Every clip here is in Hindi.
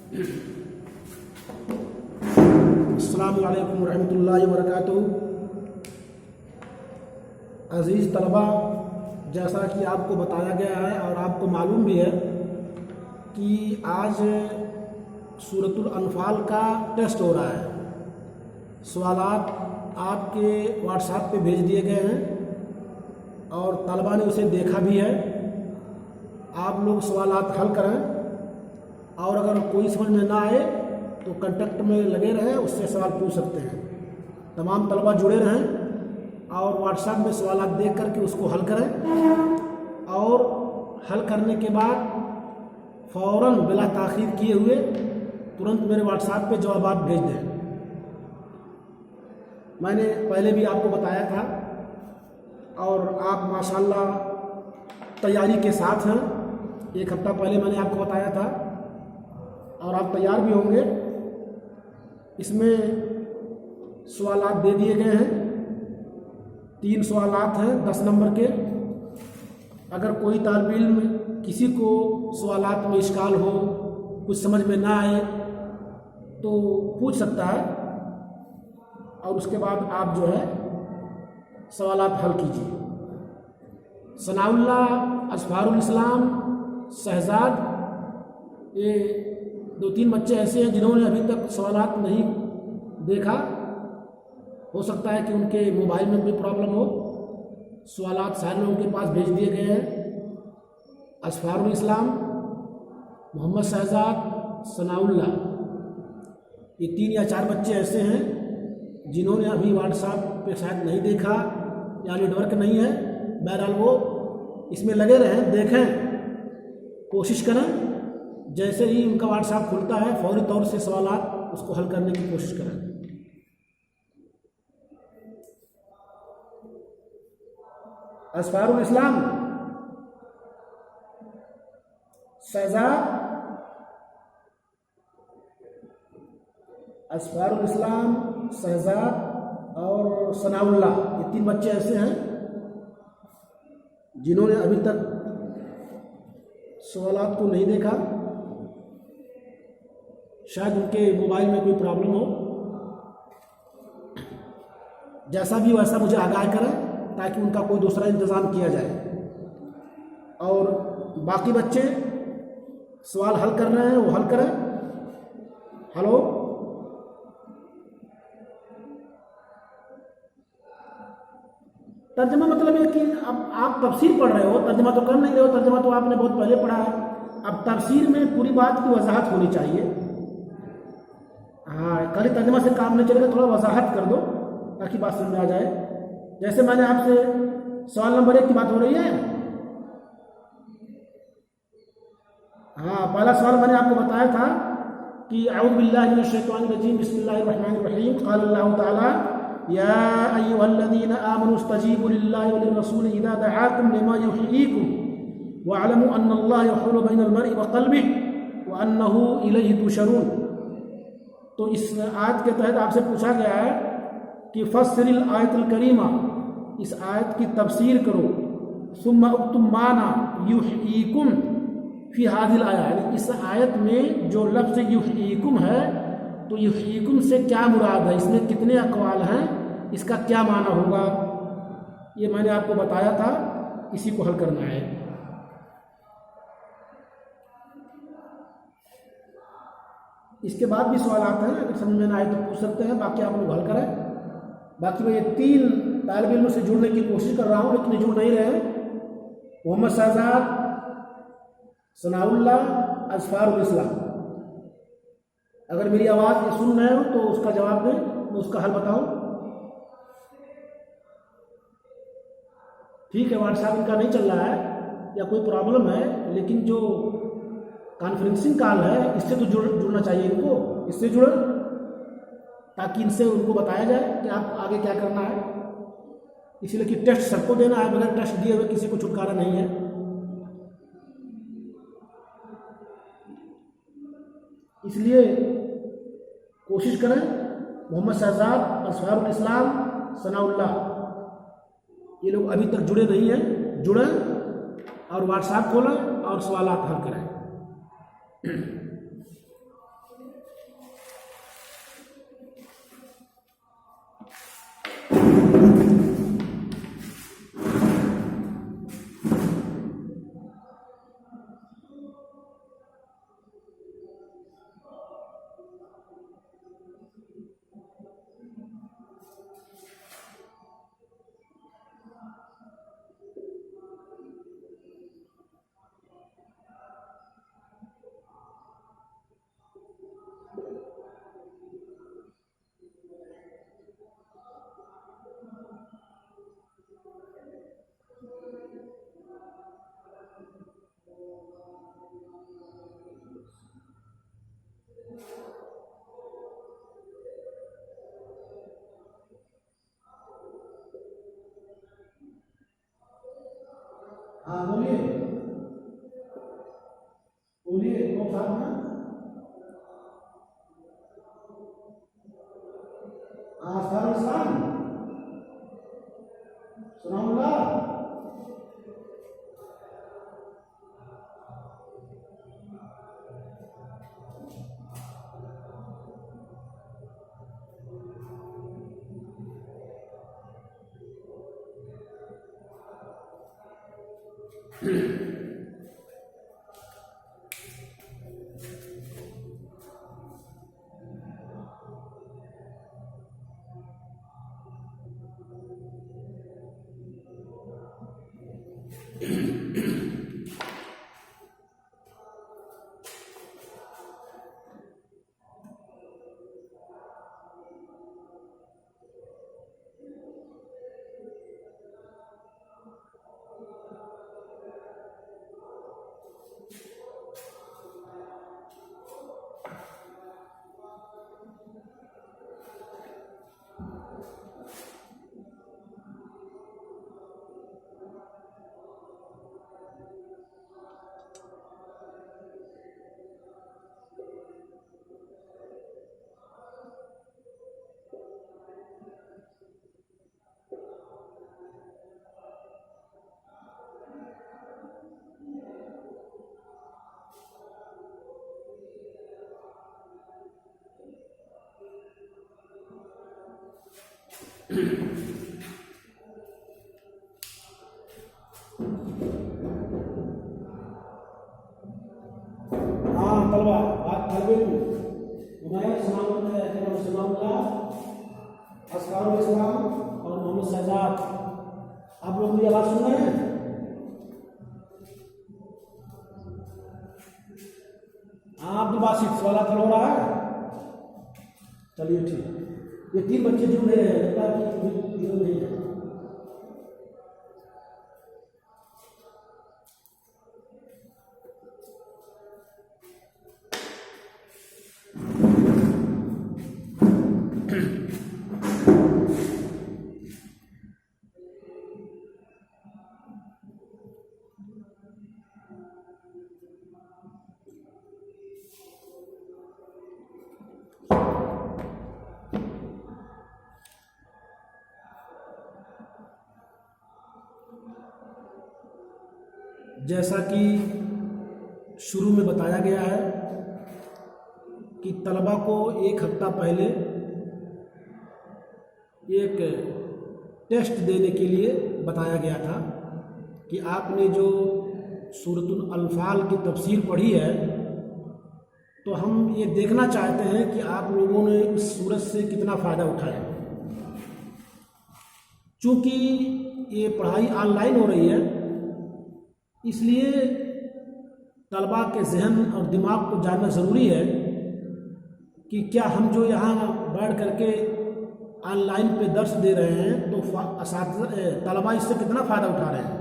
अस्सलामु अलैकुम रहमतुल्लाहि व बरकातुहू। अज़ीज़ तलबा, जैसा कि आपको बताया गया है और आपको मालूम भी है कि आज सूरतुल अनफ़ाल का टेस्ट हो रहा है। सवालात आपके व्हाट्सएप पे भेज दिए गए हैं और तलबा ने उसे देखा भी है। आप लोग सवालात हल करें और अगर कोई समझ में ना आए तो कांटेक्ट में लगे रहें, उससे सवाल पूछ सकते हैं। तमाम तलबा जुड़े रहें और व्हाट्सएप में सवालात देख करके उसको हल करें और हल करने के बाद फ़ौरन बिला ताख़ीर किए हुए तुरंत मेरे व्हाट्सएप पे जवाब भेज दें। मैंने पहले भी आपको बताया था और आप माशाल्लाह तैयारी के साथ हैं। एक हफ़्ता पहले मैंने आपको बताया था और आप तैयार भी होंगे। इसमें सवालात दे दिए गए हैं, 3 सवालात हैं 10 नंबर के। अगर कोई तालिब इल्म किसी को सवालात में इश्काल हो, कुछ समझ में ना आए तो पूछ सकता है और उसके बाद आप जो है सवालात हल कीजिए। सनाउल्लाह, असफारुल इस्लाम, शहजाद, ये 2-3 बच्चे ऐसे हैं जिन्होंने अभी तक सवालात नहीं देखा। हो सकता है कि उनके मोबाइल में कोई प्रॉब्लम हो। सवालात सारे लोगों के पास भेज दिए गए हैं। असफारुल इस्लाम, मोहम्मद शहजाद, सनाउल्लाह, ये 3 या 4 बच्चे ऐसे हैं जिन्होंने अभी व्हाट्सएप पे शायद नहीं देखा या नेटवर्क नहीं है। बहरहाल वो इसमें लगे रहें, देखें, कोशिश करें। जैसे ही उनका व्हाट्सएप खुलता है फौरी तौर से सवालात उसको हल करने की कोशिश करें। असफारुल इस्लाम, शहजाद, असफारुल इस्लाम, शहजाद और सनाउल्लाह, ये 3 बच्चे ऐसे हैं जिन्होंने अभी तक सवालात को नहीं देखा। शायद उनके मोबाइल में कोई प्रॉब्लम हो। जैसा भी वैसा मुझे आगाह करें ताकि उनका कोई दूसरा इंतज़ाम किया जाए। और बाकी बच्चे सवाल हल कर रहे हैं वो हल करें। हेलो, तर्जमा मतलब है कि अब आप तफसीर पढ़ रहे हो, तर्जमा तो कर नहीं रहे हो। तर्जमा तो आपने बहुत पहले पढ़ा है। अब तफसीर में पूरी बात की वजाहत होनी चाहिए। हाँ, खाली तर्जमा से काम नहीं चलेगा, थोड़ा वजाहत कर दो ताकि बात समझ में आ जाए। जैसे मैंने आपसे सवाल नंबर 1 की बात हो रही है। हाँ, पहला सवाल मैंने आपको बताया था कि अऊज़ु बिल्लाहि मिनश शैतानिर रजीम, बिस्मिल्लाहिर रहमानिर रहीम। क़ाल अल्लाहु तआला या अय्युहल्लज़ीना आमनू इस्तजीबू लिल्लाहि व लिर्रसूलि इज़ा दआकुम लिमा युहयीकुम वअलमू अन्नल्लाहा यहूलु बैनल मर्इ व क़ल्बिहि व अन्नहु इलैहि तुशरून। तो इस आयत के तहत आपसे पूछा गया है कि फस्सिरिल आयतुल करीमा, इस आयत की तफसीर करो। सुम्मा उक्तुम माना युहयीकुम फी हादिल आया, इस आयत में जो लफ्ज़ युहयीकुम है तो युहयीकुम से क्या मुराद है, इसमें कितने अक़वाल हैं, इसका क्या माना होगा, ये मैंने आपको बताया था। इसी को हल करना है। इसके बाद भी सवाल आते हैं, अगर समझ में ना आए तो पूछ सकते हैं, बाकी आप लोग हल करें। बाकी मैं ये 3 तालिब इल्मों से जुड़ने की कोशिश कर रहा हूँ लेकिन जुड़ नहीं रहे। मोहम्मद शहजाद, सनाउल्लाह, असफारुल इस्लाम। अगर मेरी आवाज़ ये सुन रहे हो तो उसका जवाब दें, मैं उसका हल बताऊँ। ठीक है, व्हाट्सएप इनका नहीं चल रहा है या कोई प्रॉब्लम है, लेकिन जो कॉन्फ्रेंसिंग कॉल है इससे तो जुड़ना चाहिए इनको। इससे जुड़े ताकि इनसे उनको बताया जाए कि आप आगे क्या करना है। इसीलिए कि टेस्ट सबको देना है, बगैर टेस्ट दिए हुए किसी को छुटकारा नहीं है। इसलिए कोशिश करें। मोहम्मद शहजाद, असफारुल इस्लाम, सनाउल्लाह, ये लोग अभी तक जुड़े नहीं हैं, जुड़ें और व्हाट्सएप खोलें और सवालात हल करें। हाँ बोलिए बोलिए, कौन साहब हैं? हाँ सलाम सलामुल्लाह। हाँ तलबा बात तलबे में उमैर सलामुल्लाह अस्कारुल इस्लाम और मोहम्मद शहजाद, आप लोग मेरी आवाज़ सुन रहे हैं? हाँ अब्दुल बासित सवाल हल हो रहा है? चलिए ठीक। ये 3 बच्चे जुड़ रहे हैं, लगता है कि नहीं है। जैसा कि शुरू में बताया गया है कि तलबा को 1 हफ्ता पहले एक टेस्ट देने के लिए बताया गया था कि आपने जो सूरतुल अनफाल की तफसीर पढ़ी है, तो हम ये देखना चाहते हैं कि आप लोगों ने इस सूरत से कितना फ़ायदा उठाया। चूँकि ये पढ़ाई ऑनलाइन हो रही है, इसलिए तलबा के जहन और दिमाग को जानना ज़रूरी है कि क्या हम जो यहाँ बैठ करके ऑनलाइन पे दर्स दे रहे हैं तो तलबा इससे कितना फ़ायदा उठा रहे हैं।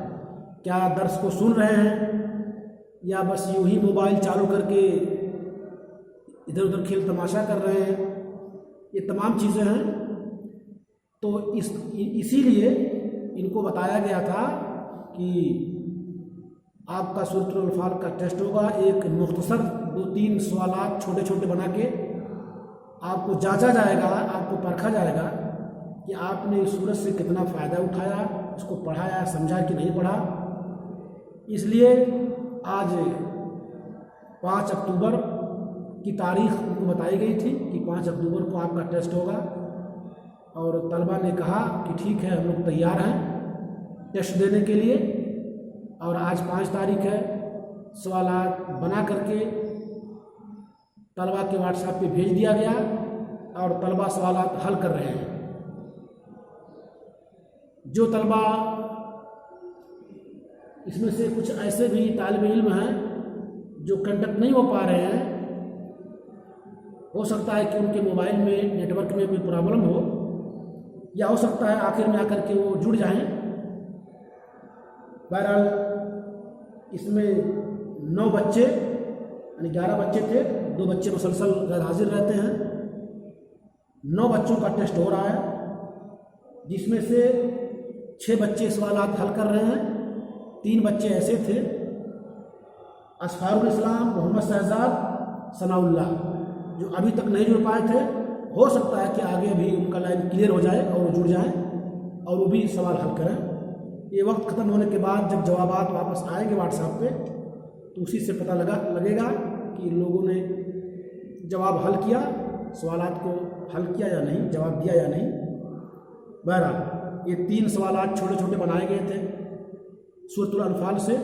क्या दर्स को सुन रहे हैं या बस यूँ ही मोबाइल चालू करके इधर उधर खेल तमाशा कर रहे हैं। ये तमाम चीज़ें हैं। तो इसीलिए इनको बताया गया था कि आपका सूरतुल अनफाल का टेस्ट होगा। एक मुख्तसर 2-3 सवालात छोटे छोटे बना के आपको जांचा जाएगा, आपको परखा जाएगा कि आपने इस सूरत से कितना फ़ायदा उठाया, इसको पढ़ाया, समझा कि नहीं पढ़ा। इसलिए आज 5 अक्टूबर की तारीख़ उनको बताई गई थी कि 5 अक्टूबर को आपका टेस्ट होगा, और तलबा ने कहा कि ठीक है, हम लोग तैयार हैं टेस्ट देने के लिए। और आज 5 तारीख है। सवालात बना करके तलबा के व्हाट्सएप पे भेज दिया गया और तलबा सवालात हल कर रहे हैं। जो तलबा इसमें से कुछ ऐसे भी तालिब इल्म हैं जो कंडक्ट नहीं हो पा रहे हैं, हो सकता है कि उनके मोबाइल में नेटवर्क में कोई प्रॉब्लम हो, या हो सकता है आखिर में आकर के वो जुड़ जाएं। बहरहाल इसमें 9 बच्चे यानी 11 बच्चे थे, 2 बच्चे मुसलसल गैर हाजिर रहते हैं। 9 बच्चों का टेस्ट हो रहा है, जिसमें से 6 बच्चे सवालात हल कर रहे हैं 3 बच्चे ऐसे थे, असफारुल इस्लाम, मोहम्मद शहजाद, सनाउल्लाह, जो अभी तक नहीं जुड़ पाए थे। हो सकता है कि आगे भी उनका लाइन क्लियर हो जाए और वो जुड़ जाएं और वो भी सवाल हल करें। ये वक्त ख़त्म होने के बाद जब जवाबात वापस आएंगे व्हाट्सएप पे, तो उसी से पता लगेगा कि लोगों ने जवाब हल किया, सवालात को हल किया या नहीं, जवाब दिया या नहीं। बहरहाल ये 3 सवालात छोटे छोटे बनाए गए थे सूरतुल अनफाल से,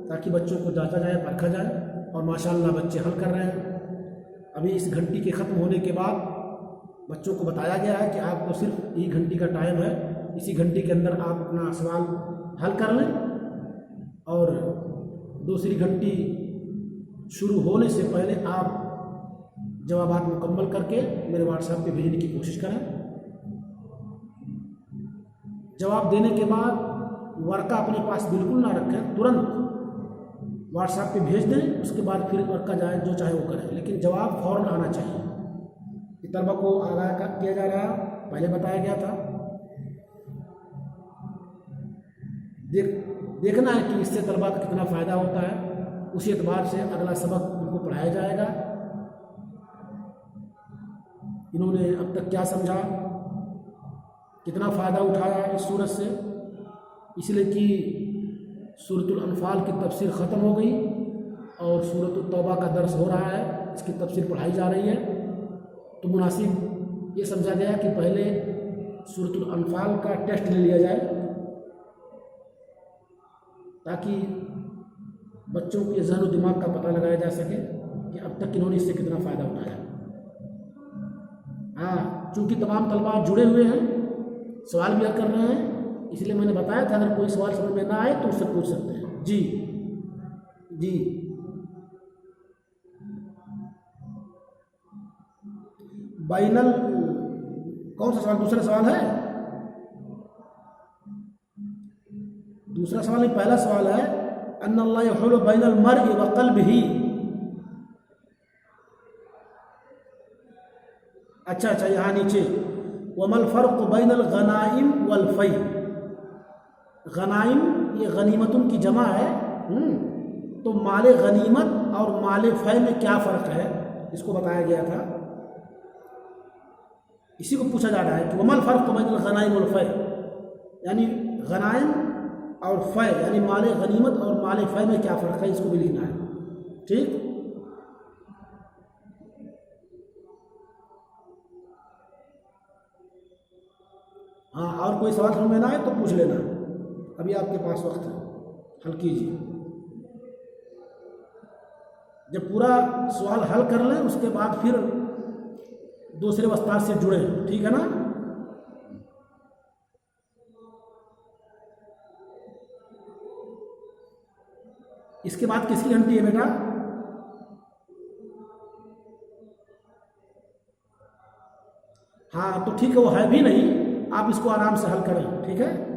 ताकि बच्चों को जांचा जाए, परखा जाए, और माशाअल्लाह बच्चे हल कर रहे हैं। अभी इस घंटी के ख़त्म होने के बाद बच्चों को बताया गया है कि आपको सिर्फ 1 घंटी का टाइम है, इसी घंटी के अंदर आप अपना सवाल हल कर लें, और दूसरी घंटी शुरू होने से पहले आप जवाबात मुकम्मल करके मेरे व्हाट्सएप पे भेजने की कोशिश करें। जवाब देने के बाद वर्का अपने पास बिल्कुल ना रखें, तुरंत व्हाट्सएप पे भेज दें, उसके बाद फिर वर्का जाए जो चाहे वो करें, लेकिन जवाब फ़ौरन आना चाहिए। ये तलबा को आगाह किया जा रहा है, पहले बताया गया था। देखना है कि इससे तलबा का कितना फ़ायदा होता है, उसी एतबार से अगला सबक उनको पढ़ाया जाएगा। इन्होंने अब तक क्या समझा, कितना फ़ायदा उठाया इस सूरत से, इसलिए कि सूरतुल अनफाल की तफसीर ख़त्म हो गई और सूरतुल तौबा का दर्स हो रहा है, इसकी तफसीर पढ़ाई जा रही है। तो मुनासिब ये समझा गया कि पहले सूरतुल अनफाल का टेस्ट ले लिया जाए, ताकि बच्चों के ज़हन और दिमाग का पता लगाया जा सके कि अब तक इन्होंने इससे कितना फ़ायदा उठाया। हाँ, चूँकि तमाम तलबा जुड़े हुए हैं, सवाल भी हल कर रहे हैं, इसलिए मैंने बताया था अगर कोई सवाल समझ में ना आए तो उससे पूछ सकते हैं। जी जी, बाइनल कौन सा सवाल? दूसरा सवाल है, दूसरा सवाल नहीं, पहला सवाल है अन्नल्लाह यहुलु बैनल मर्इ व क़ल्बिही। अच्छा, यहाँ नीचे वमल फ़र्क़ु बैनल गनाइम वल फ़ै। गनाइम ये गनीमतों की जमा है, तो माले गनीमत और माले फ़ै में क्या फ़र्क है, इसको बताया गया था। इसी को पूछा जा रहा है कि वमल फ़र्क़ु बैनल गनाइम वल फ़ै, यानी गनाइम और फ़ै यानी माले गनीमत और माले फ़ै में क्या फ़र्क है, इसको भी लिखना है। ठीक, हाँ, और कोई सवाल समझ में ना आए तो पूछ लेना, अभी आपके पास वक्त है, हल कीजिए। जब पूरा सवाल हल कर लें उसके बाद फिर दूसरे उस्ताद से जुड़े, ठीक है ना। इसके बाद किसकी घंटी है बेटा? हाँ, तो ठीक है, वो है भी नहीं, आप इसको आराम से हल करें, ठीक है।